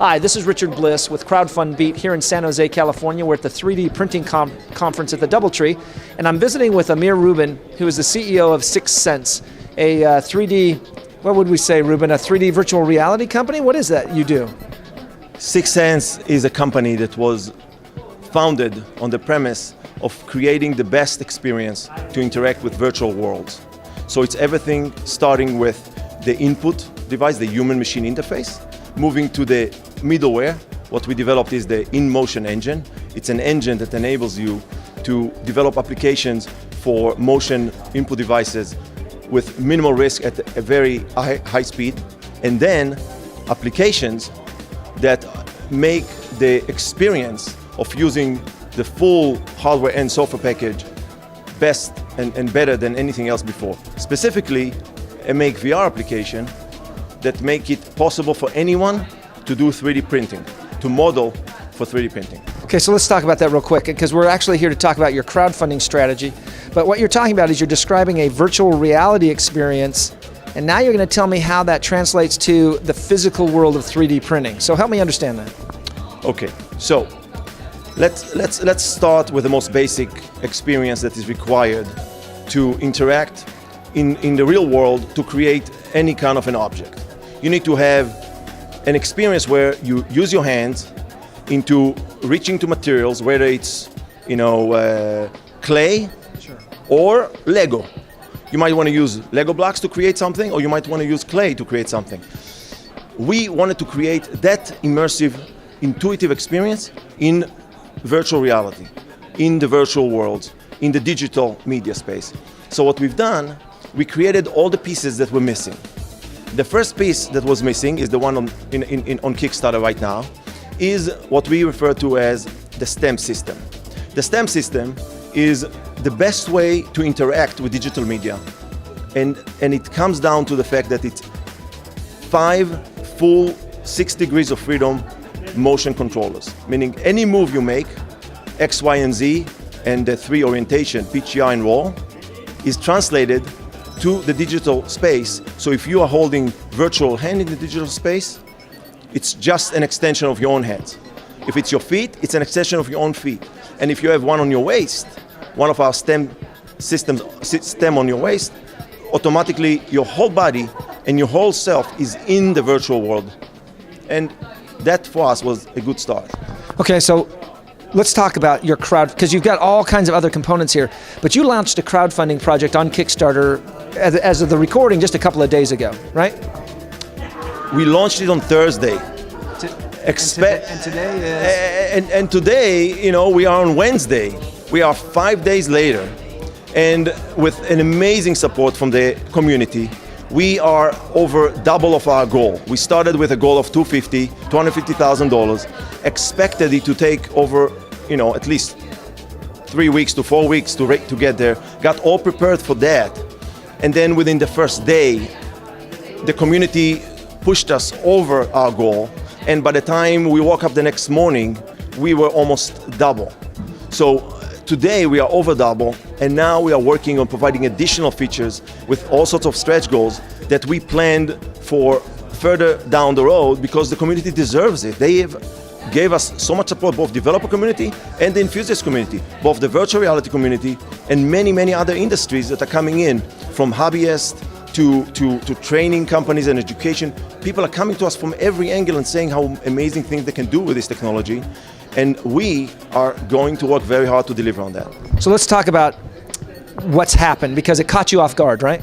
Hi, this is Richard Bliss with Crowdfundbeat here in San Jose, California. We're at the 3D printing conference at the DoubleTree, and I'm visiting with Amir Rubin, who is the CEO of Sixense, a 3D, what would we say, Rubin, a 3D virtual reality company? What is that you do? Sixense is a company that was founded on the premise of creating the best experience to interact with virtual worlds. So it's everything starting with the input device, the human-machine interface, moving to the middleware. What we developed is the in-motion engine. It's an engine that enables you to develop applications for motion input devices with minimal risk at a very high speed, and then applications that make the experience of using the full hardware and software package best and better than anything else before. Specifically, a Make VR application that make it possible for anyone to do 3D printing, to model for 3D printing. Okay, so let's talk about that real quick, because we're actually here to talk about your crowdfunding strategy. But what you're talking about is you're describing a virtual reality experience, and now you're going to tell me how that translates to the physical world of 3D printing. So help me understand that. Okay, so let's start with the most basic experience that is required to interact in the real world to create any kind of an object. You need to have an experience where you use your hands into reaching to materials, whether it's clay or Lego. You might want to use Lego blocks to create something, or you might want to use clay to create something. We wanted to create that immersive, intuitive experience in virtual reality, in the virtual world, in the digital media space. So what we've done, we created all the pieces that were missing. The first piece that was missing is the one on Kickstarter right now, is what we refer to as the STEM system. The STEM system is the best way to interact with digital media. And it comes down to the fact that it's 5 full 6 degrees of freedom motion controllers, meaning any move you make, X, Y, and Z, and the 3 orientation, pitch, yaw, and roll, is translated to the digital space. So if you are holding virtual hand in the digital space, it's just an extension of your own hands. If it's your feet, it's an extension of your own feet. And if you have one on your waist, one of our STEM systems, STEM on your waist, automatically your whole body and your whole self is in the virtual world. And that for us was a good start. Okay, so let's talk about your crowd, because you've got all kinds of other components here, but you launched a crowdfunding project on Kickstarter as of the recording just a couple of days ago, right? We launched it on Thursday. And today is? And today, we are on Wednesday. We are 5 days later, and with an amazing support from the community, we are over double of our goal. We started with a goal of $250,000, expected it to take over, at least 3 weeks to 4 weeks to get there, got all prepared for that. And then within the first day, the community pushed us over our goal. And by the time we woke up the next morning, we were almost double. So today we are over double, and now we are working on providing additional features with all sorts of stretch goals that we planned for further down the road, because the community deserves it. They gave us so much support, both developer community and the enthusiast community, both the virtual reality community and many, many other industries that are coming in, from hobbyists to training companies and education. People are coming to us from every angle and saying how amazing things they can do with this technology. And we are going to work very hard to deliver on that. So let's talk about what's happened, because it caught you off guard, right?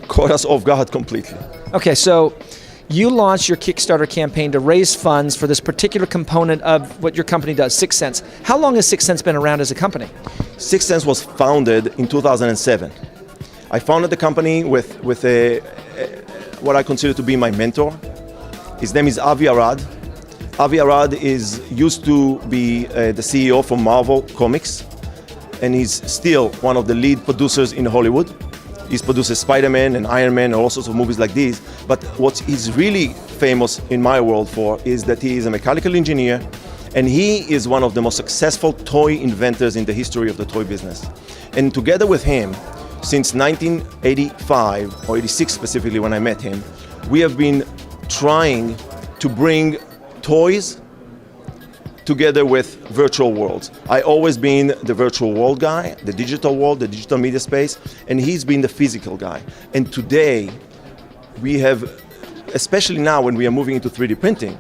Caught us off guard completely. Okay, so you launched your Kickstarter campaign to raise funds for this particular component of what your company does, Sixense. How long has Sixense been around as a company? Sixense was founded in 2007. I founded the company with what I consider to be my mentor. His name is Avi Arad. Avi Arad used to be the CEO from Marvel Comics, and he's still one of the lead producers in Hollywood. He's produced Spider-Man and Iron Man and all sorts of movies like these. But what he's really famous in my world for is that he is a mechanical engineer, and he is one of the most successful toy inventors in the history of the toy business. And together with him, since 1985, or 86 specifically when I met him, we have been trying to bring toys together with virtual worlds. I always been the virtual world guy, the digital world, the digital media space, and he's been the physical guy. And today, we have, especially now when we are moving into 3D printing,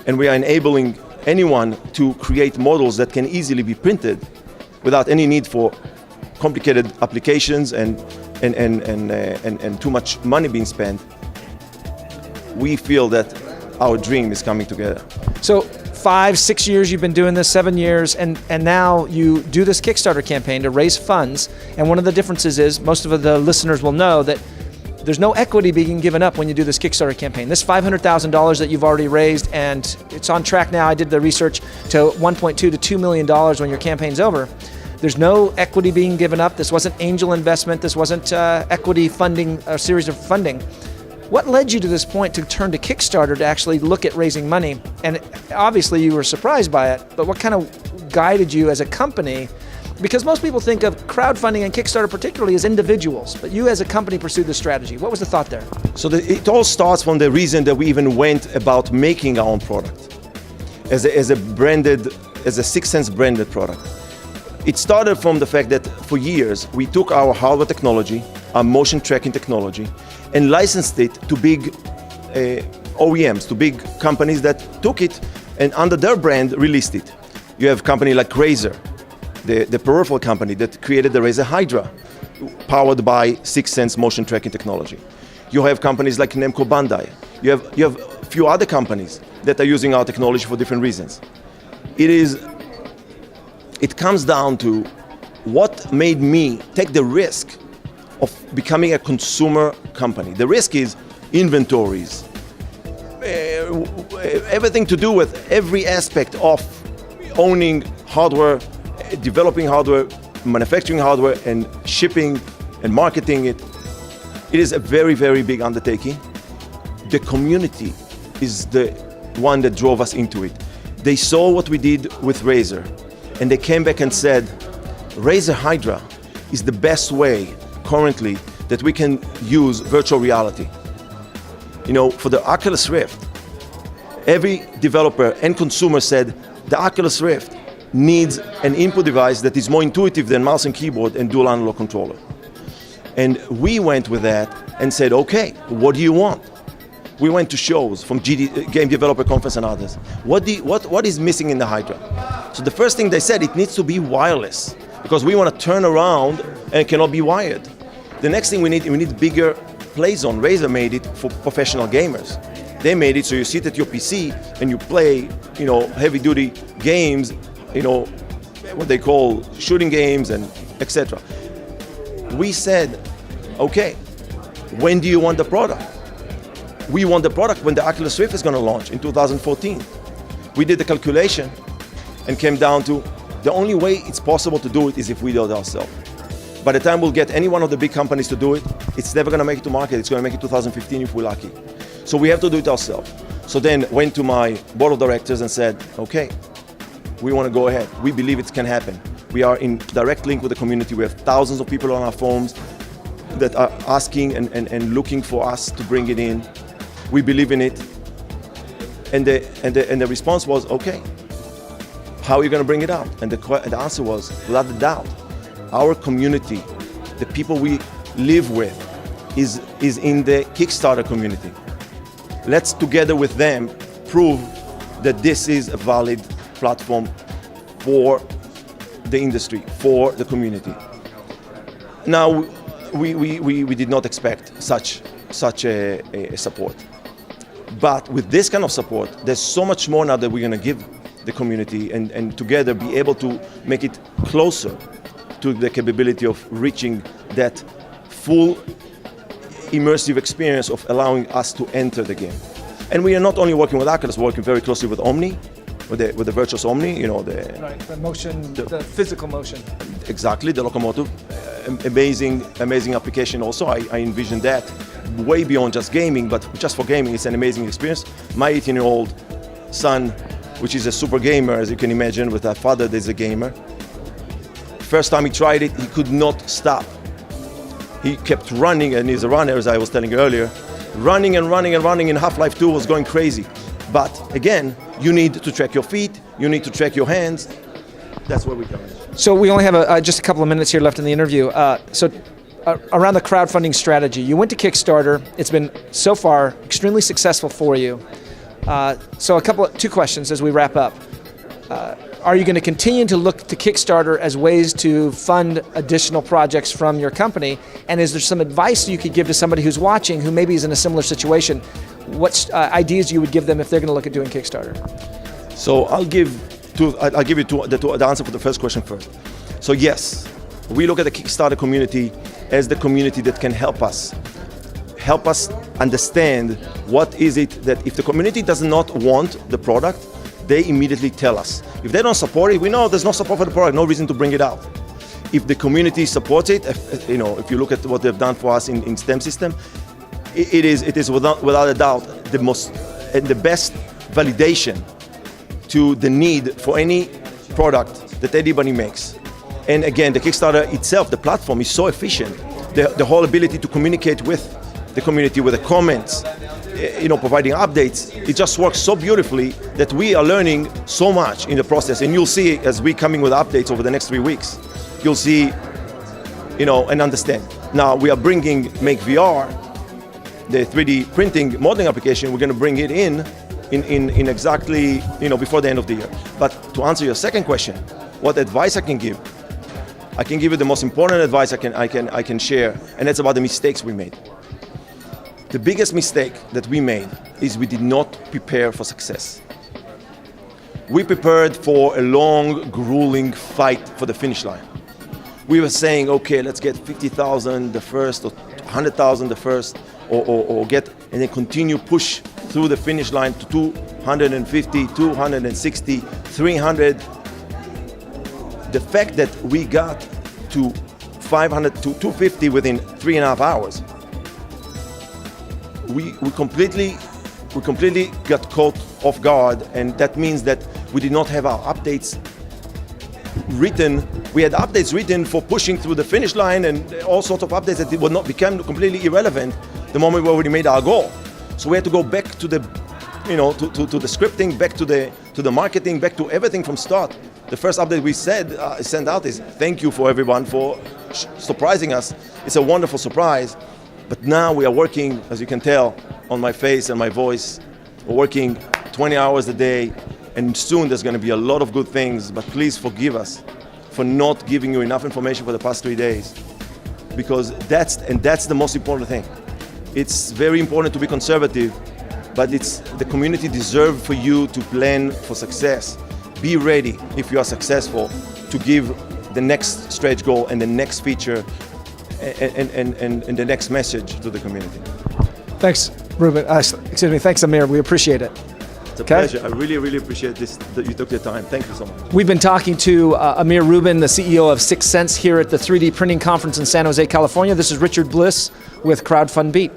and we are enabling anyone to create models that can easily be printed without any need for complicated applications and too much money being spent, we feel that our dream is coming together. So 5, 6 years you've been doing this, 7 years, and now you do this Kickstarter campaign to raise funds. And one of the differences is, most of the listeners will know that there's no equity being given up when you do this Kickstarter campaign. This $500,000 that you've already raised, and it's on track now, I did the research, to $1.2 to $2 million when your campaign's over. There's no equity being given up. This wasn't angel investment. This wasn't equity funding, a series of funding. What led you to this point to turn to Kickstarter to actually look at raising money? And obviously you were surprised by it, but what kind of guided you as a company? Because most people think of crowdfunding and Kickstarter particularly as individuals, but you as a company pursued this strategy. What was the thought there? So it all starts from the reason that we even went about making our own product as a Sixense branded product. It started from the fact that for years we took our hardware technology, our motion tracking technology, and licensed it to big OEMs, to big companies that took it and under their brand released it. You have a company like Razer, the peripheral company that created the Razer Hydra, powered by Sixense motion tracking technology. You have companies like Namco Bandai. You have a few other companies that are using our technology for different reasons. It comes down to what made me take the risk of becoming a consumer company. The risk is inventories, everything to do with every aspect of owning hardware, developing hardware, manufacturing hardware, and shipping and marketing it. It is a very, very big undertaking. The community is the one that drove us into it. They saw what we did with Razer, and they came back and said, Razer Hydra is the best way currently that we can use virtual reality. You know, for the Oculus Rift, every developer and consumer said the Oculus Rift needs an input device that is more intuitive than mouse and keyboard and dual analog controller. And we went with that and said, okay, what do you want? We went to shows from Game Developer Conference and others. What is missing in the Hydra? So the first thing they said, it needs to be wireless because we want to turn around and it cannot be wired. The next thing we need bigger play zone. Razer made it for professional gamers. They made it so you sit at your PC and you play, heavy duty games, what they call shooting games and etc. We said, okay, when do you want the product? We want the product when the Oculus Rift is going to launch in 2014. We did the calculation and came down to the only way it's possible to do it is if we do it ourselves. By the time we'll get any one of the big companies to do it, it's never going to make it to market. It's going to make it 2015 if we're lucky. So we have to do it ourselves. So then went to my board of directors and said, okay, we want to go ahead. We believe it can happen. We are in direct link with the community. We have thousands of people on our phones that are asking and looking for us to bring it in. We believe in it. And the response was, okay, how are you going to bring it out? And the answer was, without a doubt, our community, the people we live with, is in the Kickstarter community. Let's, together with them, prove that this is a valid platform for the industry, for the community. Now, we did not expect such a support. But with this kind of support, there's so much more now that we're going to give the community and together be able to make it closer to the capability of reaching that full immersive experience of allowing us to enter the game. And we are not only working with Oculus, we're working very closely with Omni, with the Virtuous Omni, the motion, the physical motion. Exactly, the locomotive. Amazing application also. I envision that way beyond just gaming, but just for gaming, it's an amazing experience. My 18-year-old son, which is a super gamer, as you can imagine, with a father that's a gamer. First time he tried it, he could not stop. He kept running, and he's a runner, as I was telling you earlier. Running and running and running in Half-Life 2 was going crazy. But again, you need to track your feet, you need to track your hands. That's where we come in. So we only have just a couple of minutes here left in the interview. Around the crowdfunding strategy, you went to Kickstarter. It's been so far extremely successful for you. So two questions as we wrap up. Are you going to continue to look to Kickstarter as ways to fund additional projects from your company? And is there some advice you could give to somebody who's watching who maybe is in a similar situation? What ideas you would give them if they're going to look at doing Kickstarter? So I'll give you the answer for the first question first. So yes, we look at the Kickstarter community as the community that can help us understand what is it that if the community does not want the product, they immediately tell us. If they don't support it, we know there's no support for the product, no reason to bring it out. If the community supports it, if you look at what they've done for us in STEM system, it is without a doubt the most and the best validation to the need for any product that anybody makes. And again, the Kickstarter itself, the platform is so efficient. The whole ability to communicate with the community, with the comments, providing updates, it just works so beautifully that we are learning so much in the process. And you'll see as we coming with updates over the next 3 weeks, you'll see, and understand. Now we are bringing Make VR, the 3D printing modeling application. We're going to bring it in exactly, before the end of the year. But to answer your second question, what advice I can give? I can give you the most important advice I can share, and that's about the mistakes we made. The biggest mistake that we made is we did not prepare for success. We prepared for a long, grueling fight for the finish line. We were saying, okay, let's get 50,000 the first, or 100,000 the first, or get, and then continue push through the finish line to 250, 260, 300. The fact that we got to 500 to 250 within 3.5 hours, we completely got caught off guard, and that means that we did not have our updates written. We had updates written for pushing through the finish line and all sorts of updates that would not become completely irrelevant the moment we already made our goal. So we had to go back to the, to the scripting, back to the marketing, back to everything from start. The first update we sent out is thank you for everyone for surprising us. It's a wonderful surprise. But now we are working, as you can tell, on my face and my voice. We're working 20 hours a day, and soon there's going to be a lot of good things. But please forgive us for not giving you enough information for the past 3 days, because that's the most important thing. It's very important to be conservative, but it's the community deserves for you to plan for success. Be ready, if you are successful, to give the next stretch goal and the next feature and the next message to the community. Thanks, Rubin. Thanks, Amir. We appreciate it. It's a pleasure. I really, really appreciate this, that you took the time. Thank you so much. We've been talking to Amir Rubin, the CEO of Sixense here at the 3D Printing Conference in San Jose, California. This is Richard Bliss with Crowdfundbeat.